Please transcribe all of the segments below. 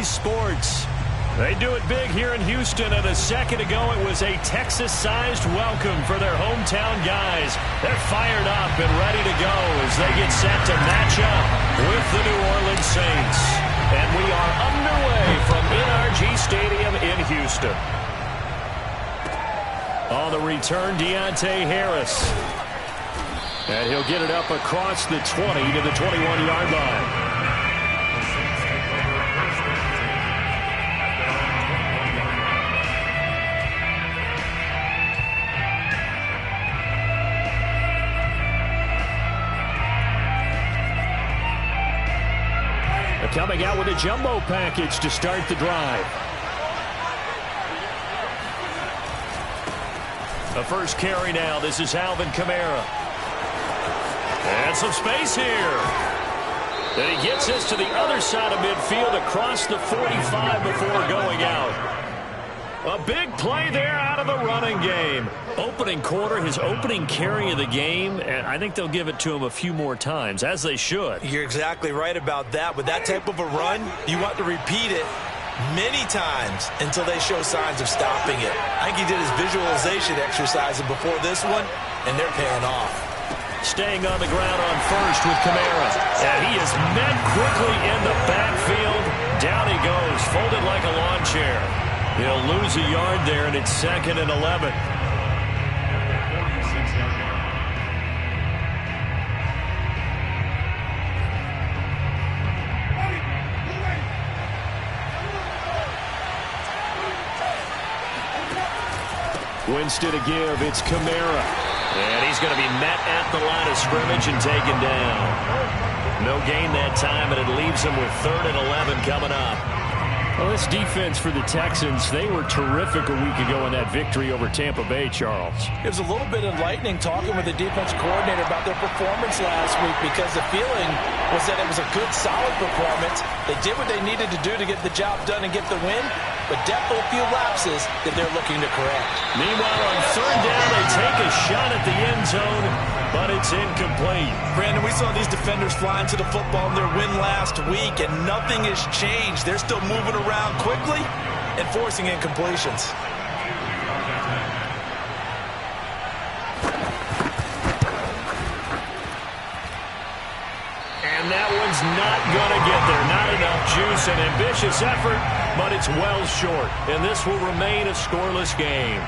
Sports. They do it big here in Houston, and a second ago it was a Texas-sized welcome for their hometown guys. They're fired up and ready to go as they get set to match up with the New Orleans Saints. And we are underway from NRG Stadium in Houston. On the return, Deontay Harris. And he'll get it up across the 20 to the 21-yard line. Coming out with a jumbo package to start the drive. The first carry now. This is Alvin Kamara. And some space here. Then he gets this to the other side of midfield across the 45 before going out. A big play there out of the running game. Opening quarter, his opening carry of the game, and I think they'll give it to him a few more times, as they should. You're exactly right about that. With that type of a run, you want to repeat it many times until they show signs of stopping it. I think he did his visualization exercise before this one, and they're paying off. Staying on the ground on first with Kamara. And he is met quickly in the backfield. Down he goes, folded like a lawn chair. He'll lose a yard there, and it's 2nd and 11. Winston to give. It's Kamara. And he's going to be met at the line of scrimmage and taken down. No gain that time, and it leaves him with 3rd and 11 coming up. Well, this defense for the Texans, they were terrific a week ago in that victory over Tampa Bay, Charles. It was a little bit enlightening talking with the defense coordinator about their performance last week, because the feeling was that it was a good, solid performance. They did what they needed to do to get the job done and get the win, but definitely a few lapses that they're looking to correct. Meanwhile, on 3rd down, they take a shot at the end zone, but it's incomplete. Brandon, we saw these defenders flying to the football in their win last week, and nothing has changed. They're still moving around quickly and forcing incompletions. And that one's not going to get there. Not enough juice. An ambitious effort, but it's well short. And this will remain a scoreless game.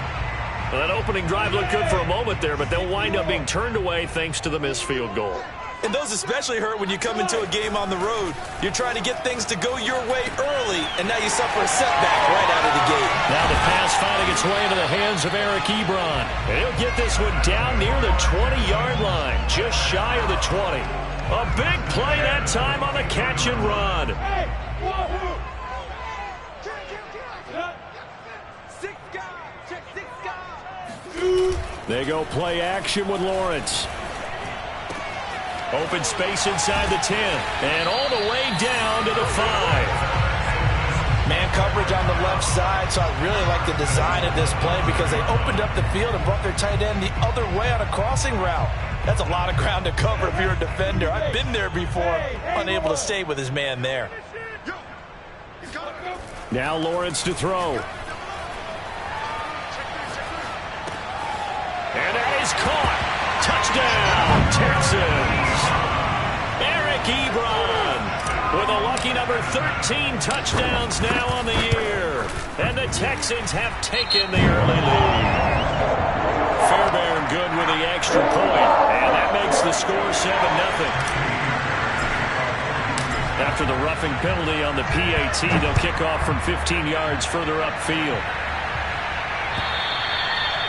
Well, that opening drive looked good for a moment there, but they'll wind up being turned away thanks to the missed field goal. And those especially hurt when you come into a game on the road. You're trying to get things to go your way early, and now you suffer a setback right out of the gate. Now the pass finding its way into the hands of Eric Ebron. And he'll get this one down near the 20-yard line, just shy of the 20. A big play that time on the catch and run. They go play action with Lawrence. Open space inside the 10. And all the way down to the 5. Man coverage on the left side, so I really like the design of this play because they opened up the field and brought their tight end the other way on a crossing route. That's a lot of ground to cover if you're a defender. I've been there before, unable to stay with his man there. Now Lawrence to throw. And that is caught. Touchdown, Texans. Eric Ebron with a lucky number 13 touchdowns now on the year. And the Texans have taken the early lead. Fairbairn good with the extra point. And that makes the score 7-0. After the roughing penalty on the PAT, they'll kick off from 15 yards further upfield.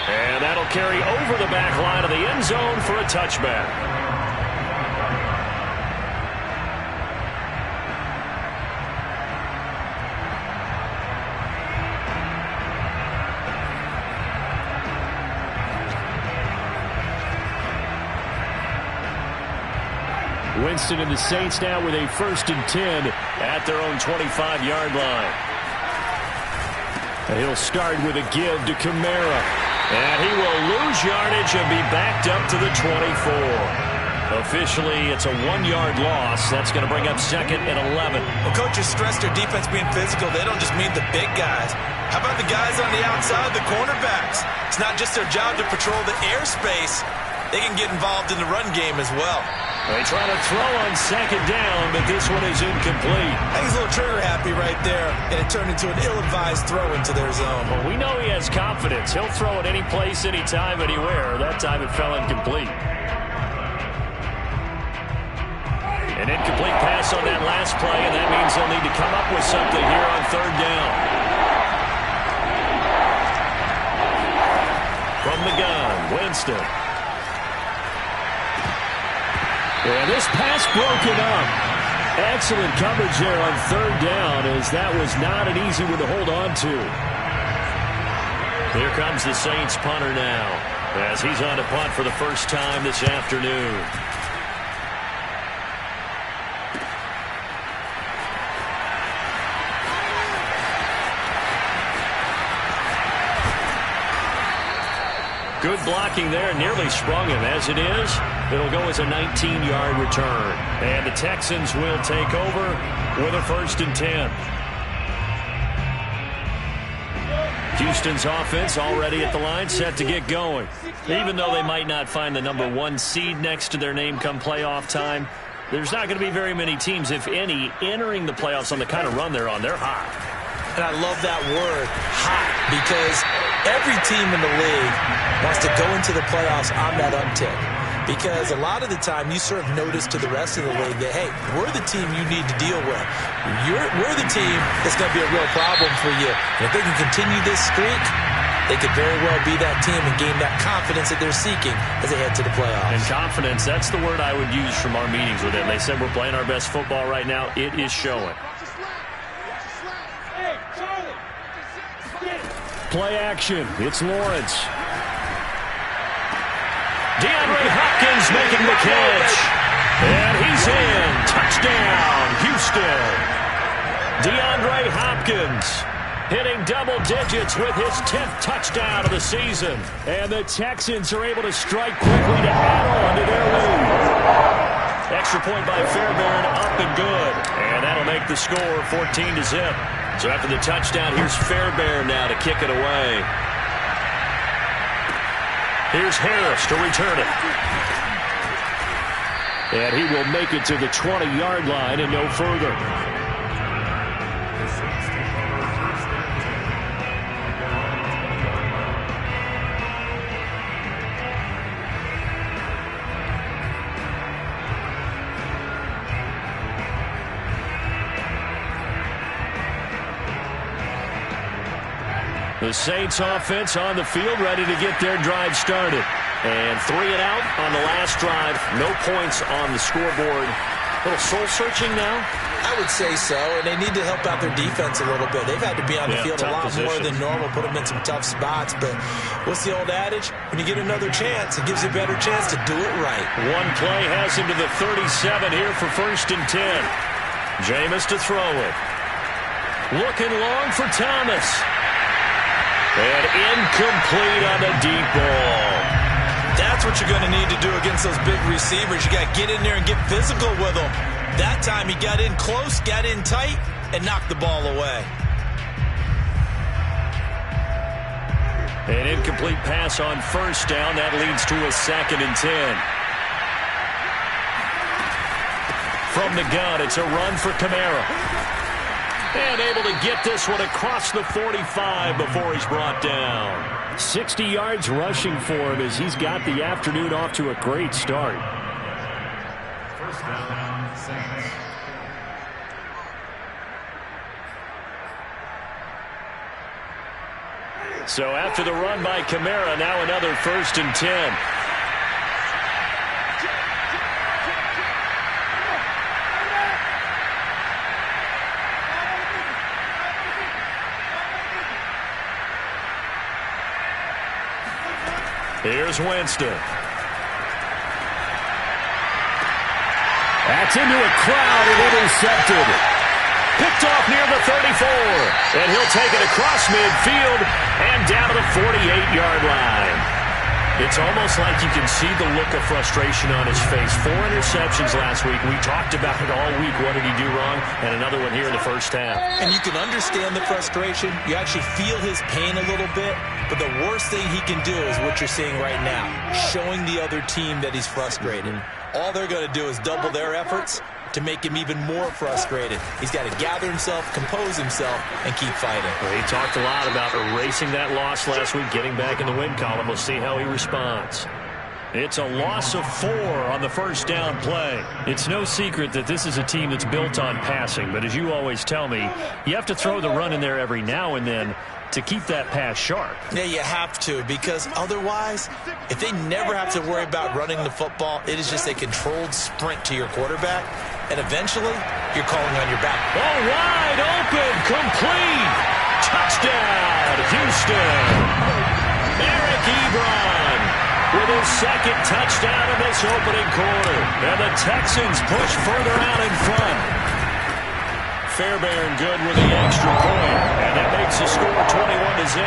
And that'll carry over the back line of the end zone for a touchback. Winston and the Saints now with a 1st and 10 at their own 25-yard line. And he'll start with a give to Kamara. And he will lose yardage and be backed up to the 24. Officially, it's a 1-yard loss. That's going to bring up 2nd and 11. Well, coaches stress their defense being physical. They don't just mean the big guys. How about the guys on the outside, the cornerbacks? It's not just their job to patrol the airspace. They can get involved in the run game as well. They try to throw on 2nd down, but this one is incomplete. I think he's a little trigger happy right there, and it turned into an ill-advised throw into their zone. Well, we know he has confidence. He'll throw it any place, anytime, anywhere. That time it fell incomplete. An incomplete pass on that last play, and that means they'll need to come up with something here on 3rd down. From the gun, Winston. And this pass broken up. Excellent coverage there on 3rd down, as that was not an easy one to hold on to. Here comes the Saints punter now, as he's on to punt for the first time this afternoon. Good blocking there, nearly sprung him. As it is, it'll go as a 19-yard return. And the Texans will take over with a 1st and 10. Houston's offense already at the line, set to get going. Even though they might not find the number 1 seed next to their name come playoff time, there's not going to be very many teams, if any, entering the playoffs on the kind of run they're on. They're hot. And I love that word, hot, because every team in the league wants to go into the playoffs on that uptick. Because a lot of the time you serve notice to the rest of the league that, hey, we're the team you need to deal with. We're the team that's going to be a real problem for you. And if they can continue this streak, they could very well be that team and gain that confidence that they're seeking as they head to the playoffs. And confidence, that's the word I would use from our meetings with them. They said we're playing our best football right now. It is showing. Play action. It's Lawrence. DeAndre Hopkins making the catch. And he's in. Touchdown, Houston. DeAndre Hopkins hitting double digits with his 10th touchdown of the season. And the Texans are able to strike quickly to add on to their lead. Extra point by Fairbairn, up and good. And that'll make the score 14-0. So after the touchdown, here's Fairbairn now to kick it away. Here's Harris to return it. And he will make it to the 20-yard line and no further. The Saints offense on the field, ready to get their drive started. And 3 and out on the last drive. No points on the scoreboard. A little soul-searching now? I would say so, and they need to help out their defense a little bit. They've had to be on the field a lot more than normal, put them in some tough spots. But what's the old adage? When you get another chance, it gives you a better chance to do it right. One play has him to the 37 here for 1st and 10. Jameis to throw it. Looking long for Thomas. And incomplete on the deep ball. That's what you're going to need to do against those big receivers. You got to get in there and get physical with them. That time he got in close, got in tight, and knocked the ball away. An incomplete pass on 1st down. That leads to a 2nd and 10. From the gun, it's a run for Kamara. And able to get this one across the 45 before he's brought down. 60 yards rushing for him as he's got the afternoon off to a great start. First down, Saints. So after the run by Kamara, now another 1st and 10. Here's Winston. That's into a crowd and intercepted. Picked off near the 34. And he'll take it across midfield and down to the 48-yard line. It's almost like you can see the look of frustration on his face. 4 interceptions last week. We talked about it all week. What did he do wrong? And another one here in the first half. And you can understand the frustration. You actually feel his pain a little bit. But the worst thing he can do is what you're seeing right now, showing the other team that he's frustrated. All they're going to do is double their efforts to make him even more frustrated. He's got to gather himself, compose himself, and keep fighting. Well, he talked a lot about erasing that loss last week, getting back in the win column. We'll see how he responds. It's a loss of 4 on the first down play. It's no secret that this is a team that's built on passing, but as you always tell me, you have to throw the run in there every now and then to keep that pass sharp. Yeah, you have to, because otherwise, if they never have to worry about running the football, it is just a controlled sprint to your quarterback, and eventually, you're calling on your back. Oh, wide open, complete, touchdown, Houston. Eric Ebron with his second touchdown in this opening quarter, and the Texans push further out in front. Fairbairn good with the extra point, and that makes the score 21-0.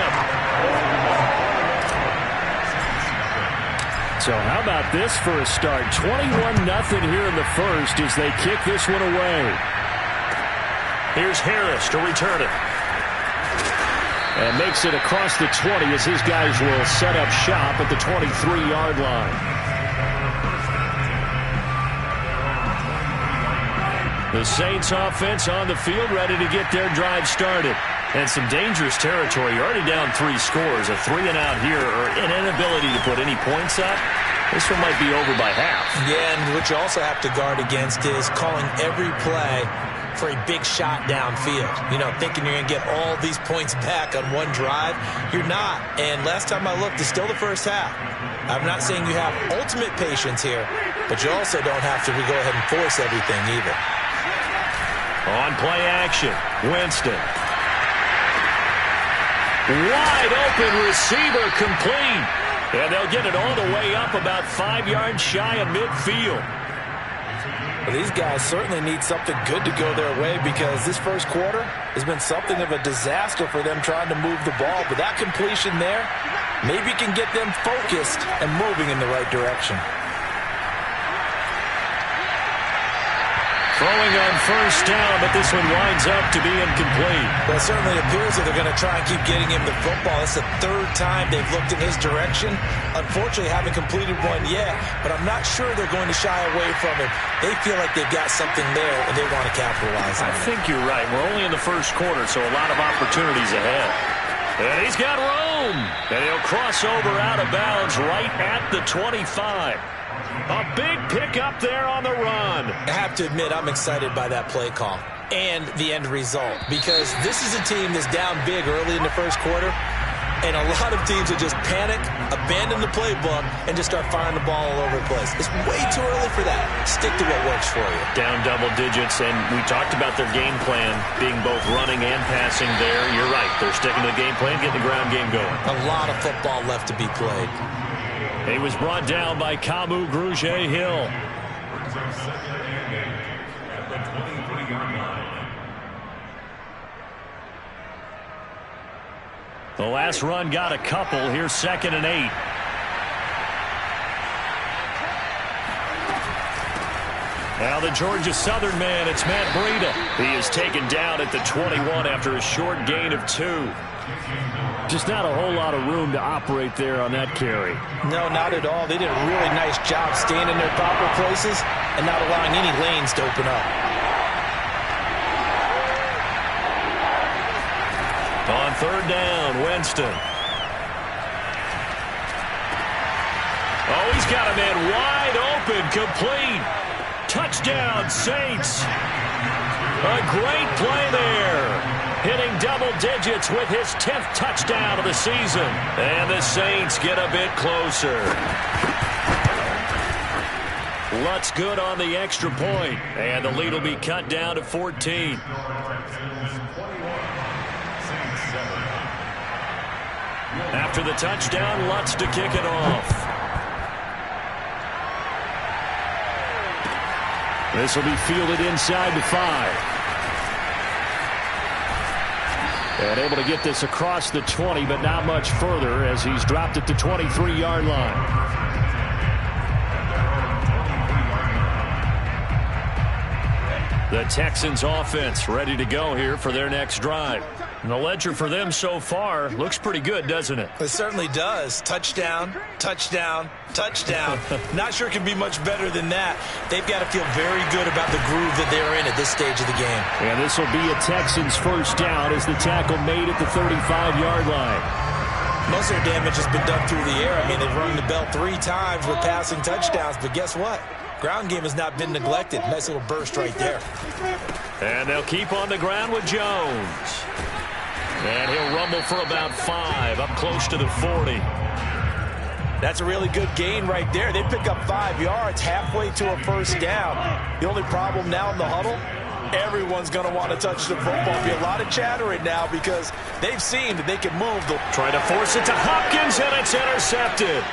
So how about this for a start? 21-0 here in the first as they kick this one away. Here's Harris to return it. And makes it across the 20 as his guys will set up shop at the 23-yard line. The Saints offense on the field, ready to get their drive started. And some dangerous territory. You're already down 3 scores. A 3-and-out here, or an inability to put any points up. This one might be over by half. Yeah, and what you also have to guard against is calling every play for a big shot downfield. You know, thinking you're going to get all these points back on one drive. You're not. And last time I looked, it's still the first half. I'm not saying you have ultimate patience here, but you also don't have to go ahead and force everything either. On play action, Winston. Wide open receiver complete. And they'll get it all the way up about 5 yards shy of midfield. Well, these guys certainly need something good to go their way because this first quarter has been something of a disaster for them trying to move the ball. But that completion there maybe can get them focused and moving in the right direction. Throwing on first down, but this one winds up to be incomplete. Well, it certainly appears that they're going to try and keep getting him the football. It's the 3rd time they've looked in his direction. Unfortunately, haven't completed one yet, but I'm not sure they're going to shy away from him. They feel like they've got something there, and they want to capitalize on it. I think you're right. We're only in the first quarter, so a lot of opportunities ahead. And he's got room. And he'll cross over out of bounds right at the 25. A big pickup there on the run. I have to admit, I'm excited by that play call and the end result because this is a team that's down big early in the first quarter, and a lot of teams will just panic, abandon the playbook, and just start firing the ball all over the place. It's way too early for that. Stick to what works for you. Down double digits, and we talked about their game plan being both running and passing there. You're right. They're sticking to the game plan, getting the ground game going. A lot of football left to be played. He was brought down by Kamu Grugier-Hill. The last run got a couple. Here's 2nd and 8. Now the Georgia Southern man, it's Matt Breida. He is taken down at the 21 after a short gain of 2. Just not a whole lot of room to operate there on that carry. No, not at all. They did a really nice job staying in their proper places and not allowing any lanes to open up. On 3rd down, Winston. Oh, he's got a man wide open, complete. Touchdown, Saints. A great play there. Hitting double digits with his 10th touchdown of the season. And the Saints get a bit closer. Lutz good on the extra point. And the lead will be cut down to 14. After the touchdown, Lutz to kick it off. This will be fielded inside the 5. And able to get this across the 20, but not much further as he's dropped at the 23-yard line. The Texans offense ready to go here for their next drive. And the ledger for them so far looks pretty good, doesn't it? It certainly does. Touchdown, touchdown, touchdown. Not sure it can be much better than that. They've got to feel very good about the groove that they're in at this stage of the game. And this will be a Texans first down as the tackle made at the 35-yard line. Most of their damage has been done through the air. I mean, they've rung the bell 3 times with passing touchdowns, but guess what? Ground game has not been neglected. Nice little burst right there. And they'll keep on the ground with Jones. And he'll rumble for about 5, up close to the 40. That's a really good gain right there. They pick up 5 yards halfway to a first down. The only problem now in the huddle, everyone's going to want to touch the football. There'll be a lot of chatter right now because they've seen that they can move. Trying to force it to Hopkins, and it's intercepted.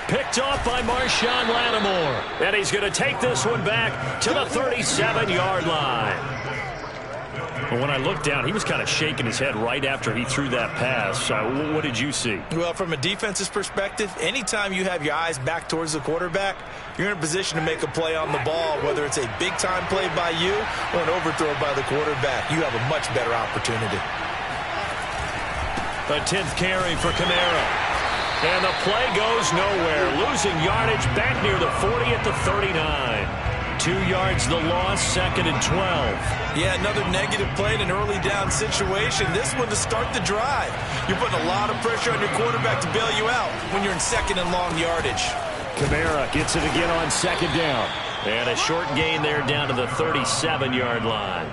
Picked off by Marshawn Lattimore. And he's going to take this one back to the 37-yard line. But when I looked down, he was kind of shaking his head right after he threw that pass. What did you see? Well, from a defense's perspective, anytime you have your eyes back towards the quarterback, you're in a position to make a play on the ball, whether it's a big-time play by you or an overthrow by the quarterback. You have a much better opportunity. A 10th carry for Kamara. And the play goes nowhere. Losing yardage back near the 40 at the 39. 2 yards the loss, 2nd and 12. Yeah, another negative play in an early down situation. This one to start the drive. You're putting a lot of pressure on your quarterback to bail you out when you're in 2nd and long yardage. Kamara gets it again on 2nd down. And a short gain there down to the 37-yard line.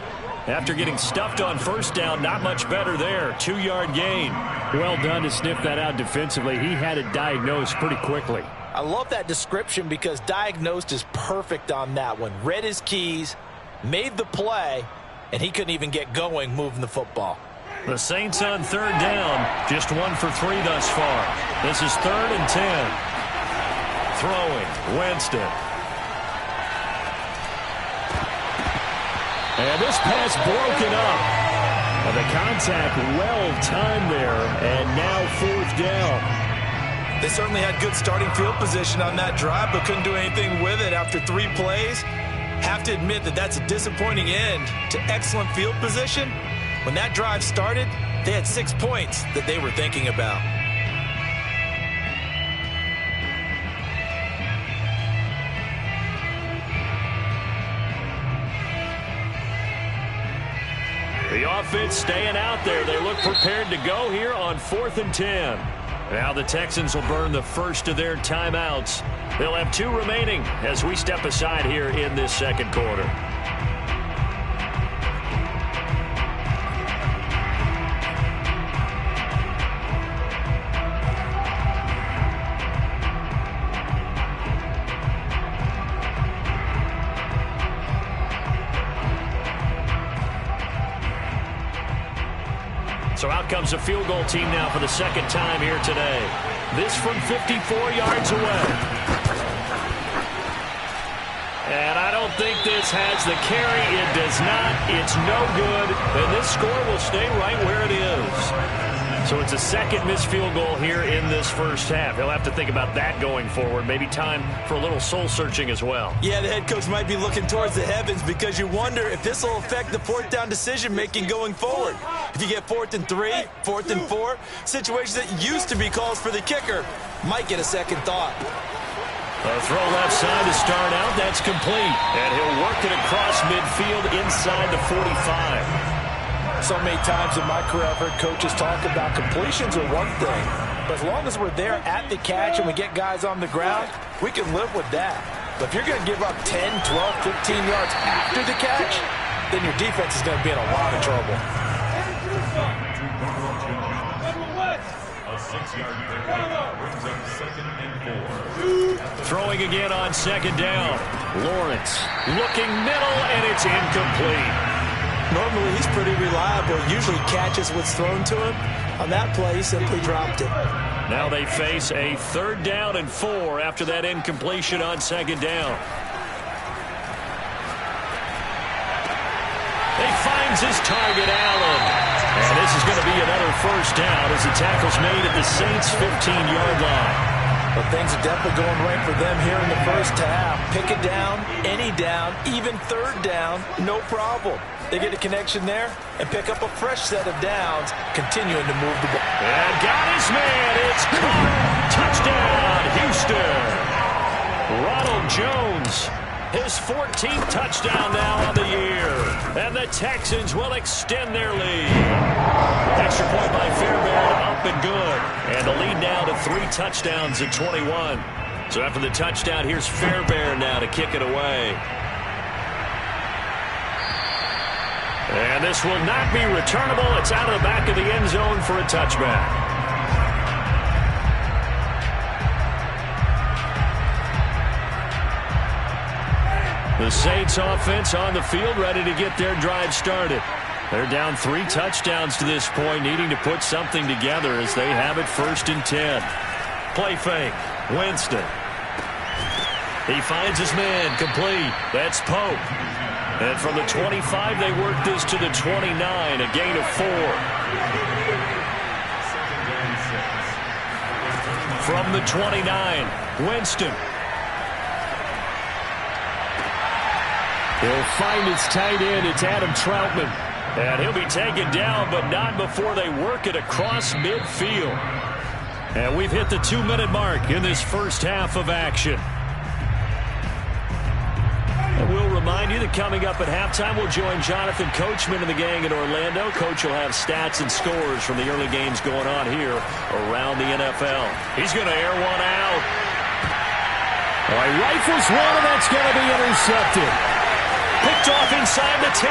After getting stuffed on 1st down, not much better there. 2-yard gain. Well done to sniff that out defensively. He had it diagnosed pretty quickly. I love that description because diagnosed is perfect on that one. Read his keys, made the play, and he couldn't even get going moving the football. The Saints on 3rd down, just 1 for 3 thus far. This is 3rd and 10. Throwing, Winston. And this pass broken up. And the contact well timed there, and now 4th down. They certainly had good starting field position on that drive, but couldn't do anything with it after 3 plays. Have to admit that that's a disappointing end to excellent field position. When that drive started, they had 6 points that they were thinking about. The offense staying out there. They look prepared to go here on 4th and 10. Now the Texans will burn the first of their timeouts. They'll have 2 remaining as we step aside here in this 2nd quarter. So out comes a field goal team now for the 2nd time here today. This from 54 yards away. And I don't think this has the carry. It does not. It's no good. And this score will stay right where it is. So it's a 2nd missed field goal here in this 1st half. He'll have to think about that going forward. Maybe time for a little soul-searching as well. Yeah, the head coach might be looking towards the heavens because you wonder if this will affect the 4th down decision-making going forward. If you get 4th and 3, 4th and 4, situations that used to be calls for the kicker might get a second thought. A throw left side to start out. That's complete. And he'll work it across midfield inside the 45. So many times in my career I've heard coaches talk about completions are one thing, but as long as we're there at the catch and we get guys on the ground, we can live with that. But if you're going to give up 10, 12, 15 yards after the catch, then your defense is going to be in a lot of trouble. A 6-yard pickup brings up 2nd and 4. Throwing again on 2nd down. Lawrence looking middle, and it's incomplete. Normally, he's pretty reliable. Usually catches what's thrown to him. On that play, he simply dropped it. Now they face a 3rd down and 4 after that incompletion on 2nd down. He finds his target, Allen. And this is going to be another first down as the tackle's made at the Saints' 15-yard line. But things are definitely going right for them here in the first half. Pick it down, any down, even third down, no problem. They get a connection there and pick up a fresh set of downs, continuing to move the ball. And got his man. It's caught. Touchdown, Houston. Ronald Jones, his 14th touchdown now on the year. And the Texans will extend their lead. Extra point by Fairbairn, up and good. And the lead now to 3 touchdowns at 21. So after the touchdown, here's Fairbairn now to kick it away. And this will not be returnable. It's out of the back of the end zone for a touchback. The Saints offense on the field, ready to get their drive started. They're down 3 touchdowns to this point, needing to put something together as they have it 1st and 10. Play fake. Winston. He finds his man, complete. That's Pope. And from the 25, they work this to the 29, a gain of 4. From the 29, Winston. He'll find his tight end. It's Adam Troutman. And he'll be taken down, but not before they work it across midfield. And we've hit the 2-minute mark in this first half of action. And we'll remind you that coming up at halftime, we'll join Jonathan Coachman and the gang in Orlando. Coach will have stats and scores from the early games going on here around the NFL. He's going to air one out. All right, rifles one, and that's going to be intercepted. Picked off inside the 10.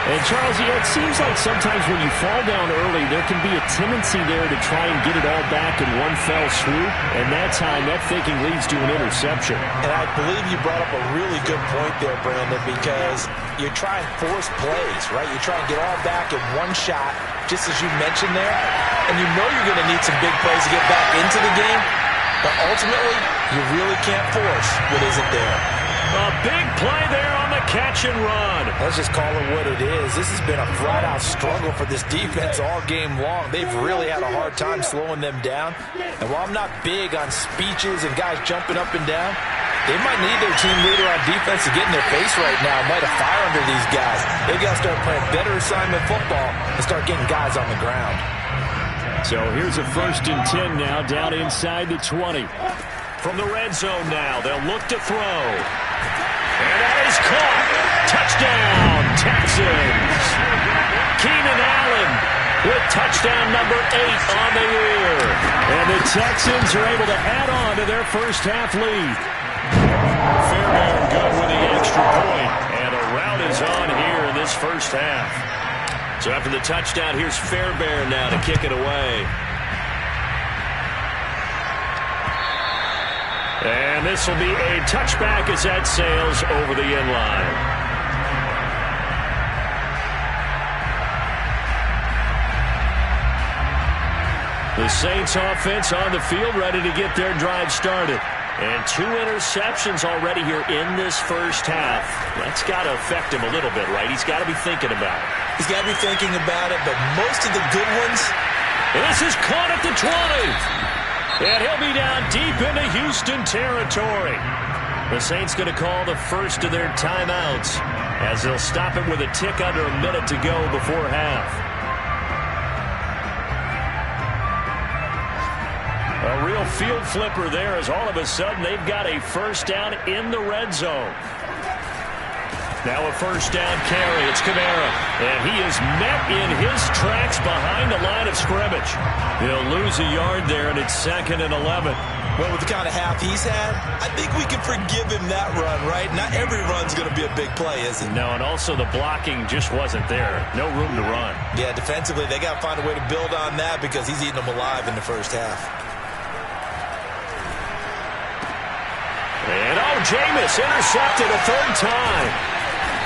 And, Charles, it seems like sometimes when you fall down early, there can be a tendency there to try and get it all back in one fell swoop. And that time, that thinking leads to an interception. And I believe you brought up a really good point there, Brandon, because you try and force plays, right? You try and get all back in one shot, just as you mentioned there. And you know you're going to need some big plays to get back into the game. But ultimately, you really can't force what isn't there. A big play there on the catch and run. Let's just call it what it is. This has been a flat-out struggle for this defense all game long. They've really had a hard time slowing them down. And while I'm not big on speeches and guys jumping up and down, they might need their team leader on defense to get in their face right now, light a fire under these guys. They've got to start playing better assignment football and start getting guys on the ground. So here's a 1st and 10 now, down inside the 20. From the red zone now, they'll look to throw. And that is caught. Touchdown, Texans. Keenan Allen with touchdown number 8 on the year. And the Texans are able to add on to their first half lead. Fairbairn good with the extra point. And a rout is on here in this first half. So after the touchdown, here's Fairbairn now to kick it away. And this will be a touchback as that sails over the end line. The Saints offense on the field ready to get their drive started. And 2 interceptions already here in this first half. That's got to affect him a little bit, right? He's got to be thinking about it. He's got to be thinking about it, but most of the good ones. And this is caught at the 20. And he'll be down deep into Houston territory. The Saints going to call the first of their timeouts as they'll stop it with a tick under a minute to go before half. A real field flipper there as all of a sudden they've got a first down in the red zone. Now a first down carry. It's Kamara. And he is met in his tracks behind the line of scrimmage. He'll lose a yard there, and it's 2nd and 11. Well, with the kind of half he's had, I think we can forgive him that run, right? Not every run's going to be a big play, is it? No, and also the blocking just wasn't there. No room to run. Yeah, defensively, they got to find a way to build on that because he's eating them alive in the first half. And, Jameis intercepted a 3rd time.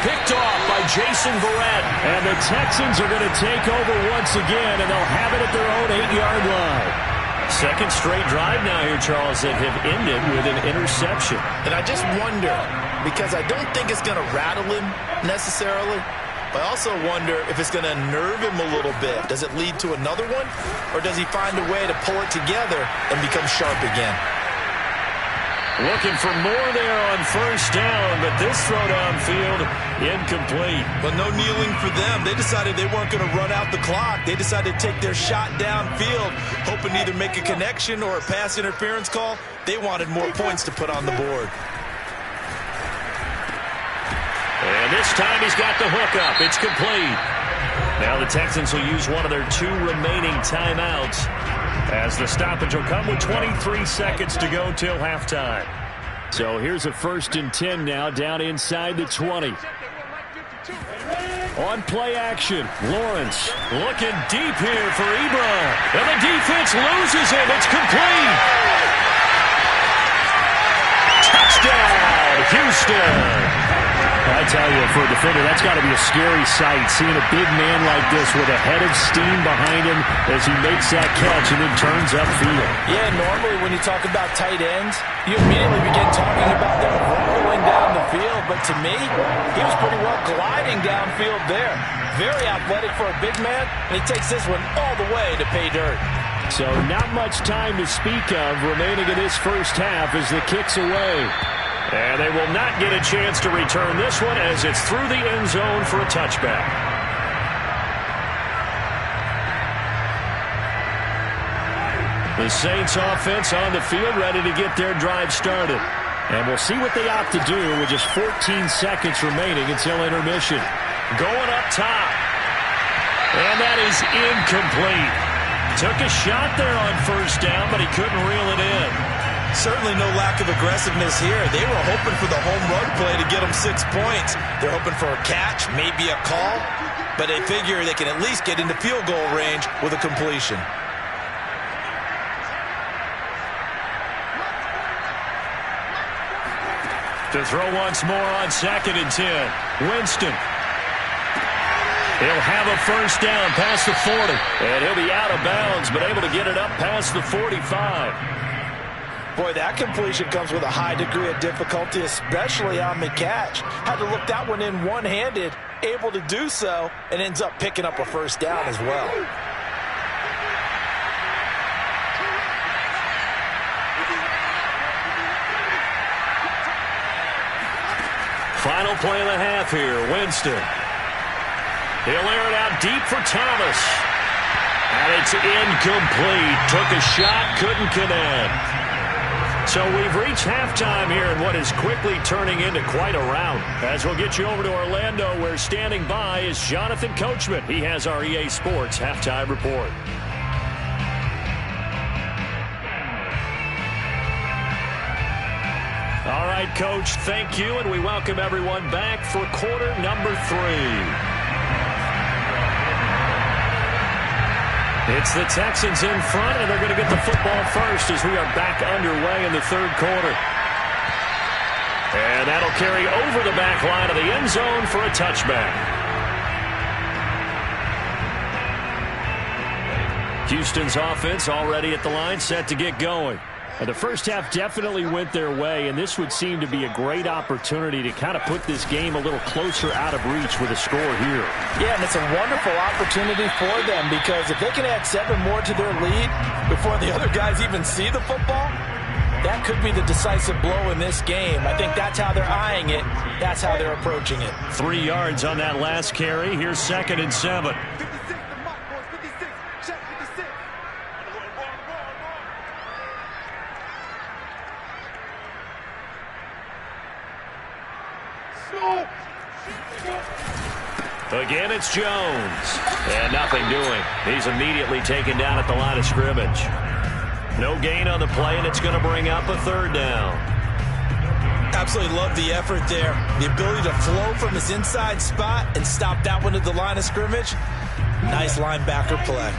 Picked off by Jason Verrett. And the Texans are going to take over once again, and they'll have it at their own 8-yard line. 2nd straight drive now here, Charles, that have ended with an interception. And I just wonder, because I don't think it's going to rattle him necessarily. But I also wonder if it's going to nerve him a little bit. Does it lead to another one, or does he find a way to pull it together and become sharp again? Looking for more there on first down, but this throw downfield incomplete. But no kneeling for them. They decided they weren't going to run out the clock. They decided to take their shot downfield, hoping to either make a connection or a pass interference call. They wanted more points to put on the board. And this time he's got the hook up. It's complete. Now the Texans will use one of their 2 remaining timeouts, as the stoppage will come with 23 seconds to go till halftime. So here's a 1st and 10 now, down inside the 20. On play action, Lawrence looking deep here for Ebron. And the defense loses him. It's complete. Touchdown, Houston. I tell you, for a defender, that's got to be a scary sight, seeing a big man like this with a head of steam behind him as he makes that catch and then turns upfield. Yeah, normally when you talk about tight ends, you immediately begin talking about them rolling down the field. But to me, he was pretty well gliding downfield there. Very athletic for a big man, and he takes this one all the way to pay dirt. So not much time to speak of remaining in this first half as the kick's away. And they will not get a chance to return this one as it's through the end zone for a touchback. The Saints offense on the field ready to get their drive started. And we'll see what they opt to do with just 14 seconds remaining until intermission. Going up top. And that is incomplete. Took a shot there on first down, but he couldn't reel it in. Certainly no lack of aggressiveness here. They were hoping for the home run play to get them 6 points. They're hoping for a catch, maybe a call, but they figure they can at least get into field goal range with a completion. To throw once more on 2nd and 10. Winston. He'll have a first down past the 40. And he'll be out of bounds, but able to get it up past the 45. Boy, that completion comes with a high degree of difficulty, especially on the catch. Had to look that one in one-handed, able to do so, and ends up picking up a first down as well. Final play of the half here, Winston. He'll air it out deep for Thomas. And it's incomplete. Took a shot, couldn't connect. So we've reached halftime here in what is quickly turning into quite a rout. As we'll get you over to Orlando, where standing by is Jonathan Coachman. He has our EA Sports halftime report. All right, Coach, thank you, and we welcome everyone back for quarter number 3. It's the Texans in front, and they're going to get the football first as we are back underway in the 3rd quarter. And that'll carry over the back line of the end zone for a touchback. Houston's offense already at the line, set to get going. And the first half definitely went their way, and this would seem to be a great opportunity to kind of put this game a little closer out of reach with a score here. Yeah, and it's a wonderful opportunity for them, because if they can add 7 more to their lead before the other guys even see the football, that could be the decisive blow in this game. I think that's how they're eyeing it. That's how they're approaching it. 3 yards on that last carry. Here's 2nd and 7. Again, it's Jones. And nothing doing. He's immediately taken down at the line of scrimmage. No gain on the play, and it's going to bring up a 3rd down. Absolutely love the effort there. The ability to flow from his inside spot and stop that one at the line of scrimmage. Nice linebacker play.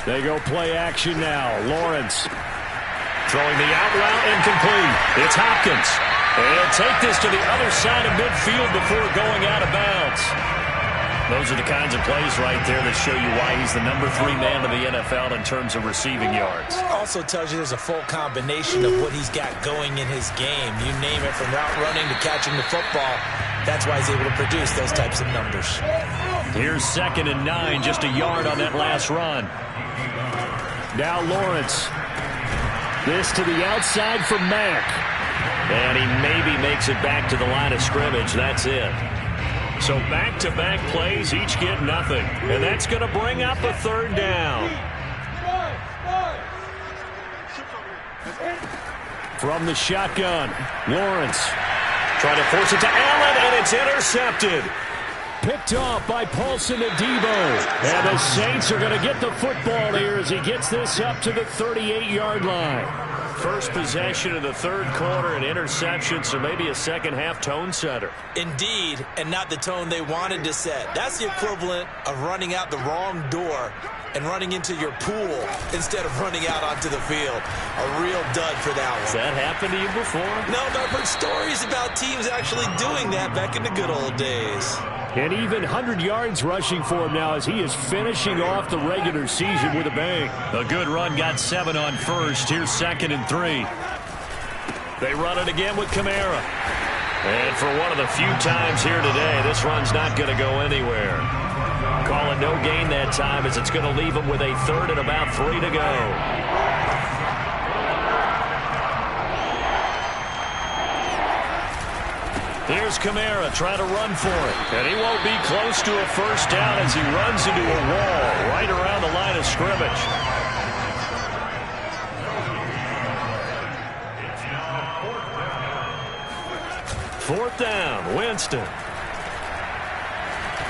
They go play action now. Lawrence throwing the out route incomplete. It's Hopkins. And he'll take this to the other side of midfield before going out of bounds. Those are the kinds of plays right there that show you why he's the #3 man in the NFL in terms of receiving yards. Also tells you there's a full combination of what he's got going in his game. You name it, from route running to catching the football. That's why he's able to produce those types of numbers. Here's 2nd and 9, just a yard on that last run. Now Lawrence. This to the outside for Mack. And he maybe makes it back to the line of scrimmage. That's it. So back-to-back plays, each get nothing. And that's going to bring up a 3rd down. From the shotgun, Lawrence trying to force it to Allen, and it's intercepted. Picked off by Paulson Adebo. And the Saints are going to get the football here as he gets this up to the 38-yard line. First possession of the 3rd quarter, an interception, so maybe a second-half tone setter. Indeed, and not the tone they wanted to set. That's the equivalent of running out the wrong door and running into your pool instead of running out onto the field. A real dud for that one. Has that happened to you before? No, but I've heard stories about teams actually doing that back in the good old days. And even 100 yards rushing for him now as he is finishing off the regular season with a bang. A good run, got 7 on first. Here's 2nd and 3. They run it again with Kamara. And for one of the few times here today, this run's not going to go anywhere. Call it no gain that time as it's going to leave him with a 3rd and about 3 to go. Here's Kamara trying to run for it. And he won't be close to a 1st down as he runs into a wall right around the line of scrimmage. Fourth down, Winston.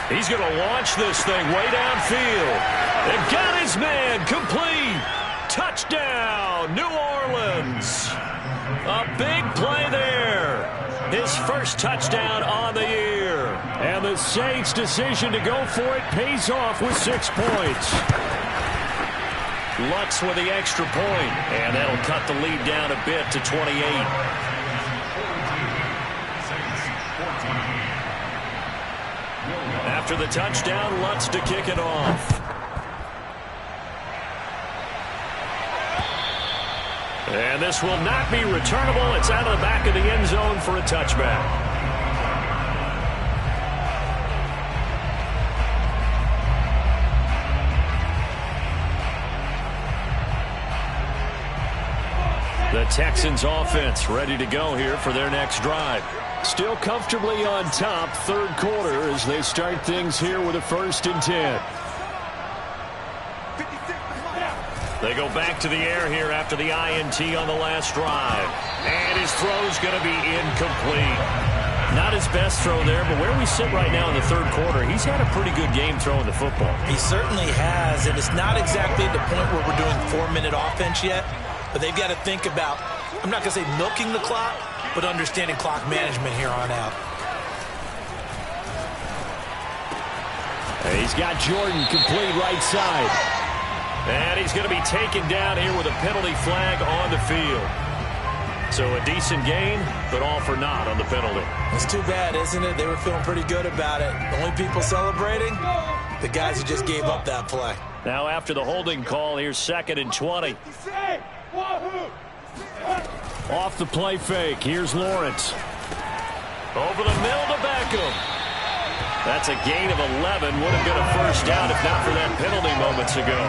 He's going to launch this thing way downfield. And got his man complete. Touchdown, New Orleans. A big play there. His first touchdown on the year. And the Saints' decision to go for it pays off with 6 points. Lutz with the extra point. And that'll cut the lead down a bit to 28. After the touchdown, Lutz to kick it off. And this will not be returnable. It's out of the back of the end zone for a touchback. The Texans offense ready to go here for their next drive. Still comfortably on top, 3rd quarter as they start things here with a 1st and 10. They go back to the air here after the INT on the last drive. And his throw's going to be incomplete. Not his best throw there, but where we sit right now in the 3rd quarter, he's had a pretty good game throwing the football. He certainly has, and it's not exactly the point where we're doing 4-minute offense yet, but they've got to think about, I'm not going to say milking the clock, but understanding clock management here on out. And he's got Jordan complete right side. And he's going to be taken down here with a penalty flag on the field. So a decent gain, but all for naught on the penalty. It's too bad, isn't it? They were feeling pretty good about it. The only people celebrating, the guys who just gave up that play. Now after the holding call, here's 2nd and 20. Off the play fake, here's Lawrence. Over the middle to Beckham. That's a gain of 11. Would have been a 1st down if not for that penalty moments ago.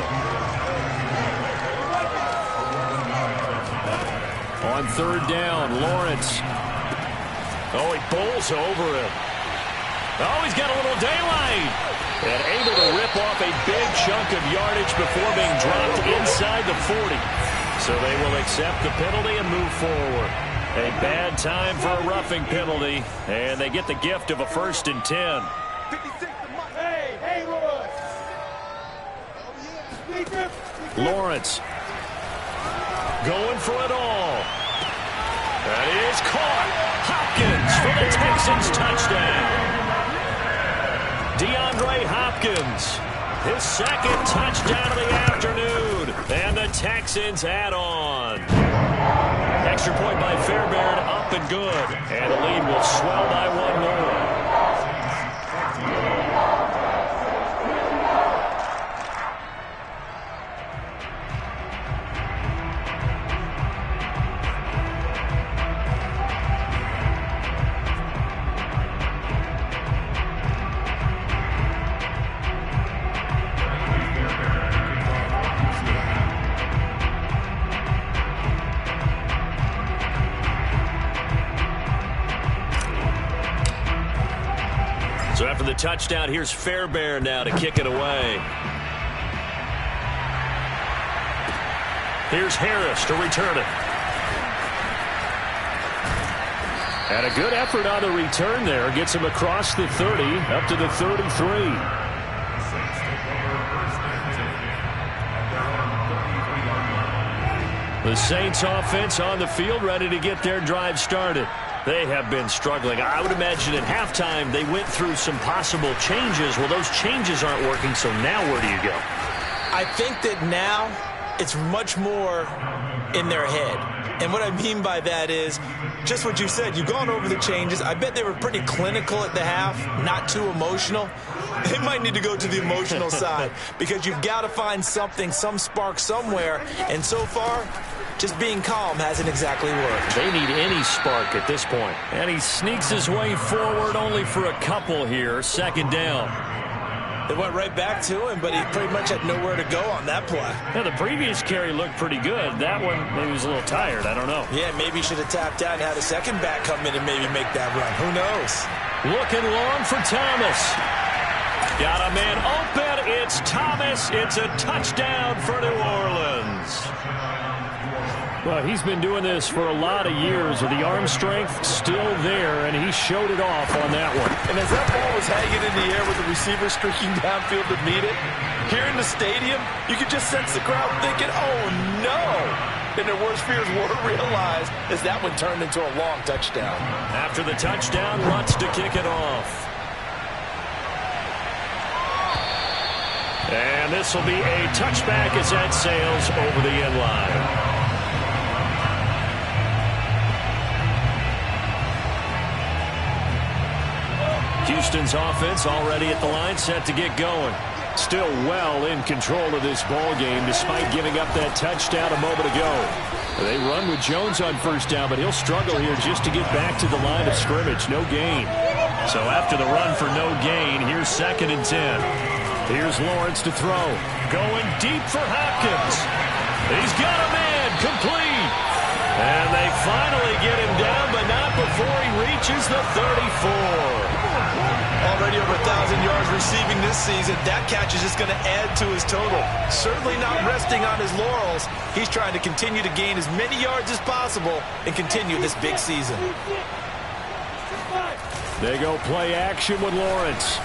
On 3rd down, Lawrence. Oh, he bowls over him. Oh, he's got a little daylight. And able to rip off a big chunk of yardage before being dropped inside the 40. So they will accept the penalty and move forward. A bad time for a roughing penalty. And they get the gift of a 1st and 10. Lawrence going for it all. That is caught. Hopkins for the Texans touchdown. DeAndre Hopkins, his 2nd touchdown of the afternoon. And the Texans add on. Extra point by Fairbairn, up and good. And the lead will swell by 1 more. So after the touchdown, here's Fairbairn now to kick it away. Here's Harris to return it. And a good effort on the return there. Gets him across the 30, up to the 33. The Saints offense on the field, ready to get their drive started. They have been struggling. I would imagine at halftime they went through some possible changes. Well, those changes aren't working, so now where do you go? I think that now it's much more in their head. And what I mean by that is just what you said. You've gone over the changes. I bet they were pretty clinical at the half, not too emotional. They might need to go to the emotional side because you've got to find something, some spark somewhere. And so far, just being calm hasn't exactly worked. They need any spark at this point. And he sneaks his way forward only for a couple here. Second down. They went right back to him, but he pretty much had nowhere to go on that play. Yeah, the previous carry looked pretty good. That one, maybe he was a little tired. I don't know. Yeah, maybe he should have tapped out and had a second back come in and maybe make that run. Who knows? Looking long for Thomas. Got a man open. It's Thomas. It's a touchdown for New Orleans. Well, he's been doing this for a lot of years with the arm strength still there, and he showed it off on that one. And as that ball was hanging in the air with the receiver streaking downfield to meet it, here in the stadium, you could just sense the crowd thinking, oh, no. And their worst fears were realized as that one turned into a long touchdown. After the touchdown, Lutz to kick it off. And this will be a touchback as that sails over the end line. Houston's offense already at the line, set to get going. Still well in control of this ball game despite giving up that touchdown a moment ago. They run with Jones on first down, but he'll struggle here just to get back to the line of scrimmage. No gain. So after the run for no gain, here's 2nd and 10. Here's Lawrence to throw. Going deep for Hopkins. He's got a man complete. And they finally get him down, but not before he reaches the 34. Already over 1,000 yards receiving this season. That catch is just going to add to his total. Certainly not resting on his laurels. He's trying to continue to gain as many yards as possible and continue this big season. They go play action with Lawrence.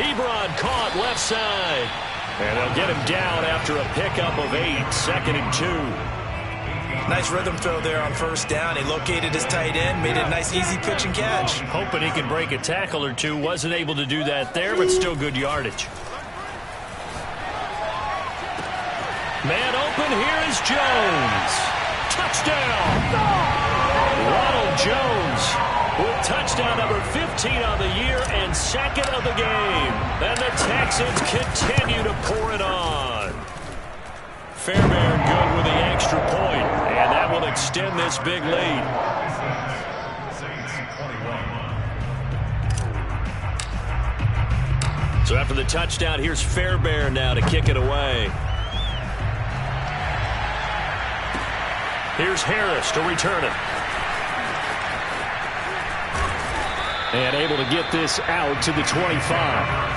Ebron caught left side. And they'll get him down after a pickup of 8. 2nd and 2. Nice rhythm throw there on first down. He located his tight end, made a nice easy pitch and catch. Hoping he could break a tackle or two. Wasn't able to do that there, but still good yardage. Man open, here is Jones. Touchdown! Ronald Jones with touchdown number 15 on the year and 2nd of the game. And the Texans continue to pour it on. Fairbairn good with the extra point, and that will extend this big lead. So after the touchdown, here's Fairbairn now to kick it away. Here's Harris to return it. And able to get this out to the 25.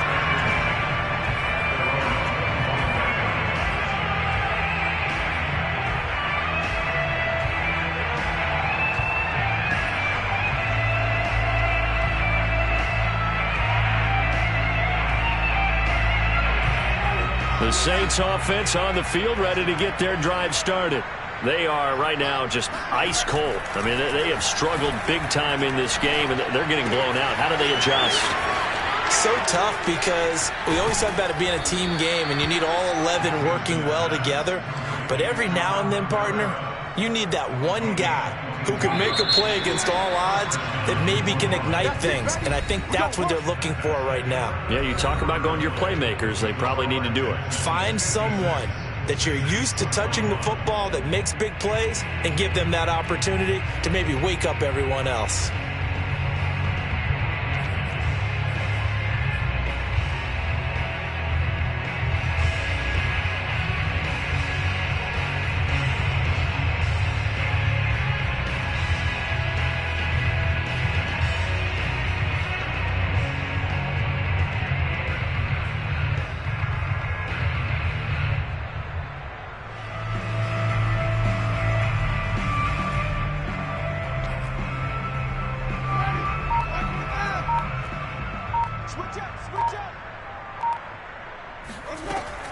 The Saints offense on the field ready to get their drive started. They are right now just ice cold. I mean, they have struggled big time in this game, and they're getting blown out. How do they adjust? So tough because we always talk about it being a team game, and you need all 11 working well together. But every now and then, partner, you need that one guy who can make a play against all odds that maybe can ignite things. And I think that's what they're looking for right now. Yeah, you talk about going to your playmakers. They probably need to do it. Find someone that you're used to touching the football that makes big plays and give them that opportunity to maybe wake up everyone else.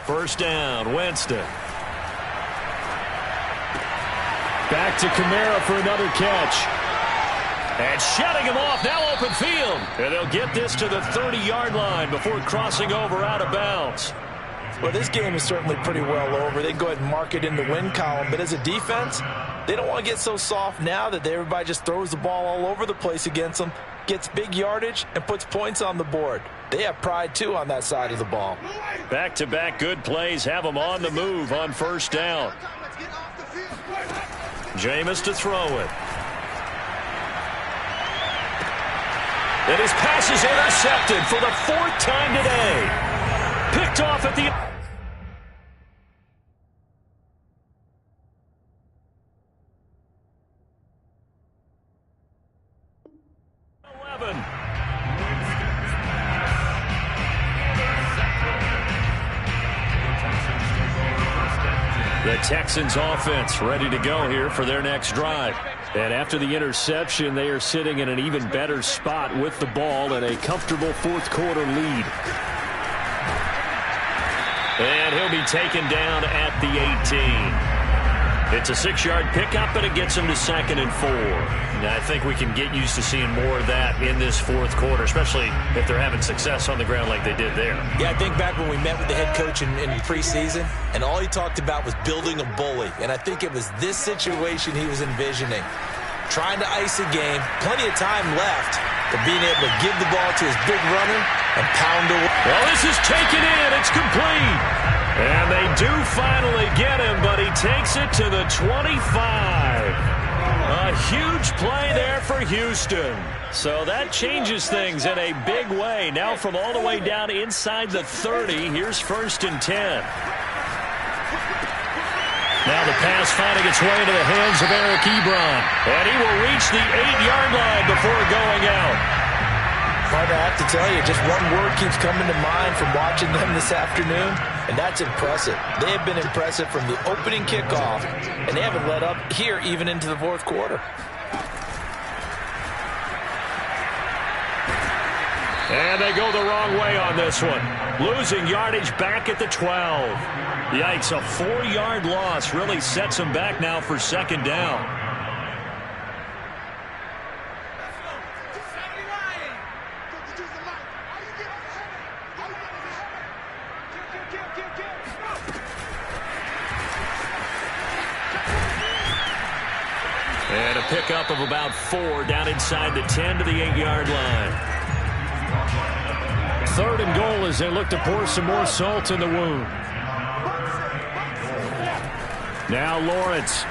First down, Winston. Back to Kamara for another catch. And shutting him off, now open field. And they'll get this to the 30-yard line before crossing over out of bounds. Well, this game is certainly pretty well over. They can go ahead and mark it in the win column. But as a defense, they don't want to get so soft now that everybody just throws the ball all over the place against them, gets big yardage, and puts points on the board. They have pride, too, on that side of the ball. Back-to-back good plays have them on the move on first down. Jameis to throw it. And his pass is intercepted for the 4th time today. Picked off at the... 11. The Texans offense ready to go here for their next drive. And after the interception, they are sitting in an even better spot with the ball and a comfortable 4th quarter lead. And he'll be taken down at the 18. It's a 6-yard pickup, and it gets him to 2nd and 4. Now, I think we can get used to seeing more of that in this 4th quarter, especially if they're having success on the ground like they did there. Yeah, I think back when we met with the head coach in preseason, and all he talked about was building a bully. And I think it was this situation he was envisioning. Trying to ice a game, plenty of time left, but being able to give the ball to his big runner and pound away. Well, this is taken in. It's complete. And they do finally get him, but he takes it to the 25. A huge play there for Houston. So that changes things in a big way. Now from all the way down inside the 30, here's 1st and 10. Now the pass finding its way into the hands of Eric Ebron. And he will reach the 8-yard line before going out. Hard to have to tell you, just one word keeps coming to mind from watching them this afternoon, and that's impressive. They have been impressive from the opening kickoff, and they haven't let up here even into the 4th quarter. And they go the wrong way on this one. Losing yardage back at the 12. Yikes, a 4-yard loss really sets them back now for 2nd down. And a pickup of about 4 down inside the 10 to the 8-yard line. 3rd and goal as they look to pour some more salt in the wound. Now Lawrence.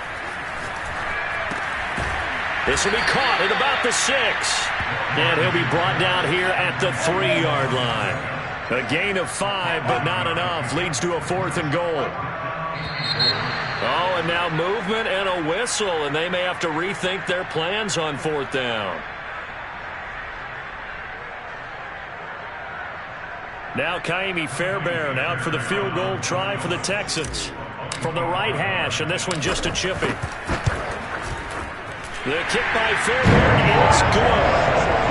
This will be caught at about the 6. And he'll be brought down here at the 3-yard line. A gain of 5, but not enough. Leads to a 4th and goal. Oh, and now movement and a whistle, and they may have to rethink their plans on 4th down. Now Kaimi Fairbairn out for the field goal try for the Texans. From the right hash, and this one just a chippy. The kick by Fairbairn is good.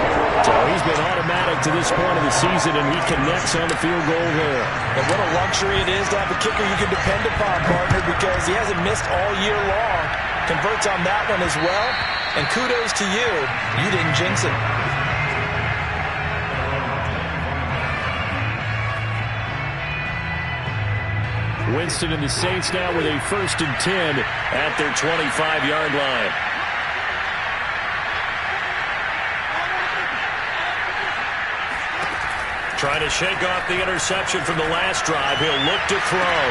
So he's been automatic to this point of the season, and he connects on the field goal there. And what a luxury it is to have a kicker you can depend upon, partner, because he hasn't missed all year long. Converts on that one as well. And kudos to you. You didn't jinx it. Winston and the Saints now with a 1st and 10 at their 25-yard line. Trying to shake off the interception from the last drive. He'll look to throw.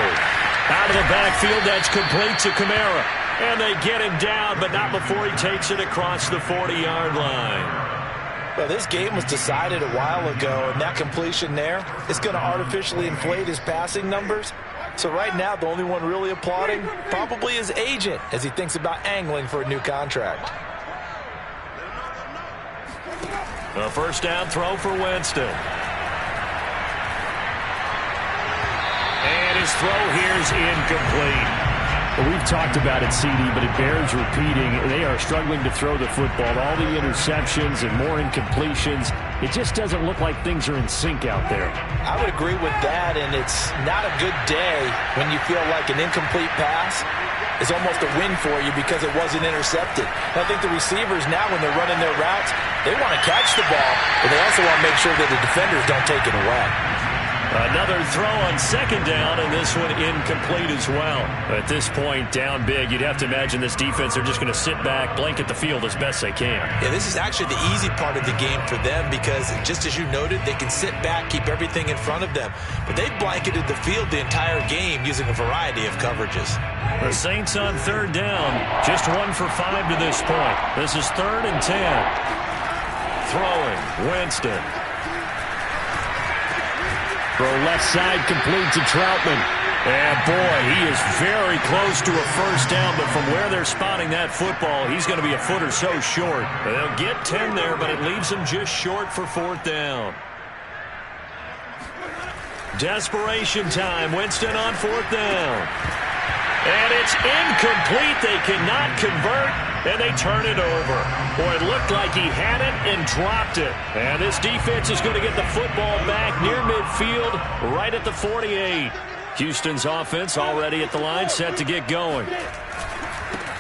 Out of the backfield, that's complete to Kamara. And they get him down, but not before he takes it across the 40-yard line. Well, this game was decided a while ago, and that completion there is going to artificially inflate his passing numbers. So right now, the only one really applauding probably his agent as he thinks about angling for a new contract. A 1st down throw for Winston. And his throw here is incomplete. Well, we've talked about it, CD, but it bears repeating. They are struggling to throw the football. All the interceptions and more incompletions. It just doesn't look like things are in sync out there. I would agree with that, and it's not a good day when you feel like an incomplete pass is almost a win for you because it wasn't intercepted. And I think the receivers now, when they're running their routes, they want to catch the ball, but they also want to make sure that the defenders don't take it away. Another throw on second down, and this one incomplete as well. At this point, down big, you'd have to imagine this defense, they're just going to sit back, blanket the field as best they can. Yeah, this is actually the easy part of the game for them because, just as you noted, they can sit back, keep everything in front of them. But they've blanketed the field the entire game using a variety of coverages. The Saints on third down, just 1 for 5 to this point. This is 3rd and 10. Throwing, Winston. Throw left side, complete to Troutman. And boy, he is very close to a first down, but from where they're spotting that football, he's going to be a foot or so short. They'll get 10 there, but it leaves them just short for 4th down. Desperation time. Winston on 4th down. And it's incomplete. They cannot convert, and they turn it over. Boy, it looked like he had it and dropped it. And this defense is going to get the football back near midfield, right at the 48. Houston's offense already at the line, set to get going.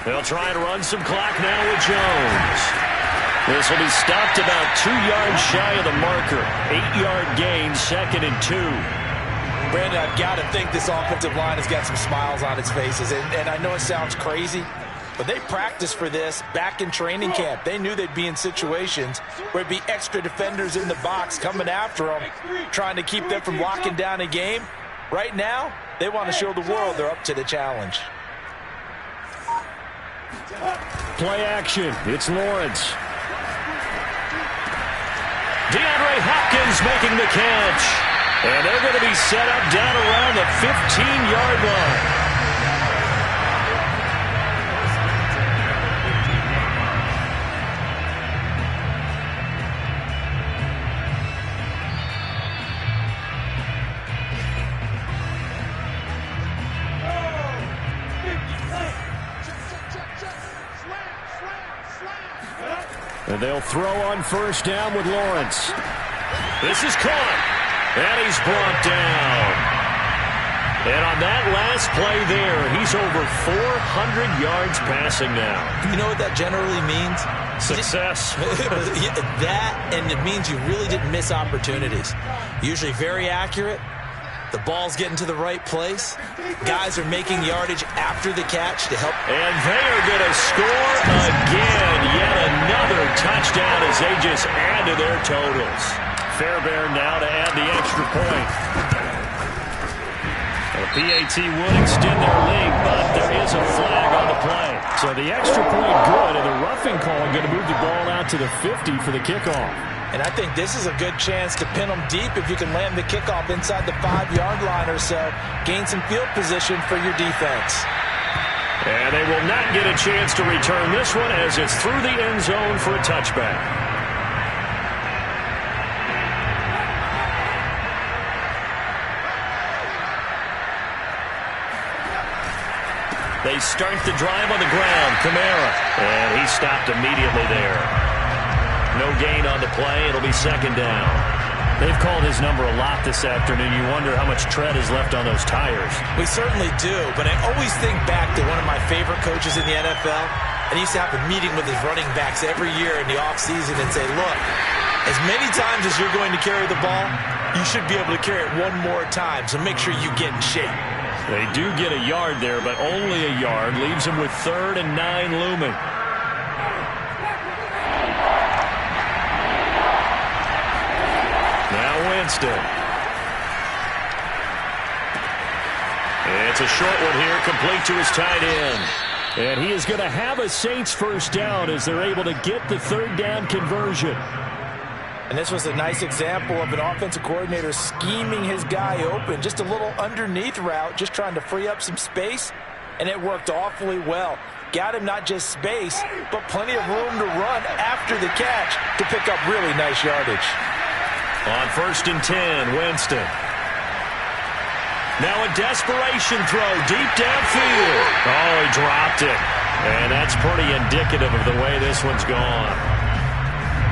They'll try to run some clock now with Jones. This will be stopped about 2 yards shy of the marker. 8-yard gain, 2nd and 2. Brandon, I've got to think this offensive line has got some smiles on its faces. And I know it sounds crazy, but they practiced for this back in training camp. They knew they'd be in situations where it'd be extra defenders in the box coming after them, trying to keep them from locking down a game. Right now, they want to show the world they're up to the challenge. Play action. It's Lawrence. DeAndre Hopkins making the catch. And they're going to be set up down around the 15-yard line. And they'll throw on first down with Lawrence. This is caught. And he's brought down. And on that last play there, he's over 400 yards passing now. You know what that generally means? Success. That, and it means you really didn't miss opportunities. Usually very accurate. The ball's getting to the right place. Guys are making yardage after the catch to help. And they are going to score again. Yet another touchdown as they just add to their totals. Fairbairn now to add the extra point. The PAT would extend their lead, but there is a flag on the play. So the extra point good, and the roughing call going to move the ball out to the 50 for the kickoff. And I think this is a good chance to pin them deep if you can land the kickoff inside the 5-yard line or so. Gain some field position for your defense. And they will not get a chance to return this one as it's through the end zone for a touchback. They start the drive on the ground. Kamara. And he stopped immediately there. No gain on the play. It'll be 2nd down. They've called his number a lot this afternoon. You wonder how much tread is left on those tires. We certainly do, but I always think back to one of my favorite coaches in the NFL. And he used to have a meeting with his running backs every year in the offseason and say, look, as many times as you're going to carry the ball, you should be able to carry it one more time, so make sure you get in shape. They do get a yard there, but only a yard. Leaves them with 3rd and 9 looming. Now Winston. It's a short one here, complete to his tight end. And he is going to have a Saints first down as they're able to get the 3rd down conversion. And this was a nice example of an offensive coordinator scheming his guy open. Just a little underneath route, just trying to free up some space, and it worked awfully well. Got him not just space, but plenty of room to run after the catch to pick up really nice yardage. On 1st and 10, Winston. Now a desperation throw deep downfield. Oh, he dropped it. And that's pretty indicative of the way this one's gone.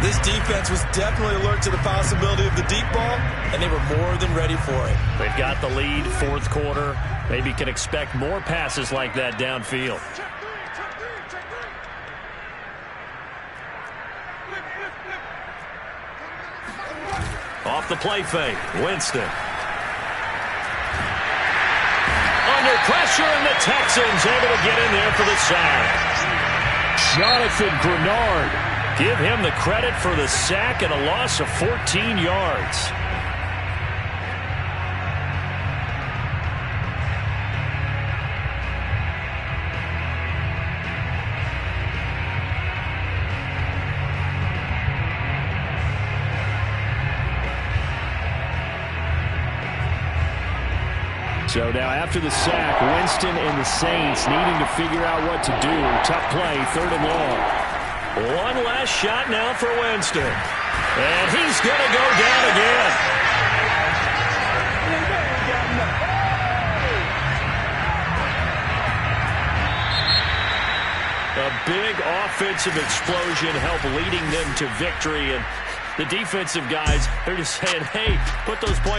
This defense was definitely alert to the possibility of the deep ball, and they were more than ready for it. They've got the lead, fourth quarter. Maybe can expect more passes like that downfield. Off the play fake, Winston. Under pressure, and the Texans able to get in there for the sack. Jonathan Grenard. Give him the credit for the sack and a loss of 14 yards. So now after the sack, Winston and the Saints needing to figure out what to do. Tough play, 3rd and long. One last shot now for Winston. And he's going to go down again. A big offensive explosion helped leading them to victory. And the defensive guys, they're just saying, hey, put those points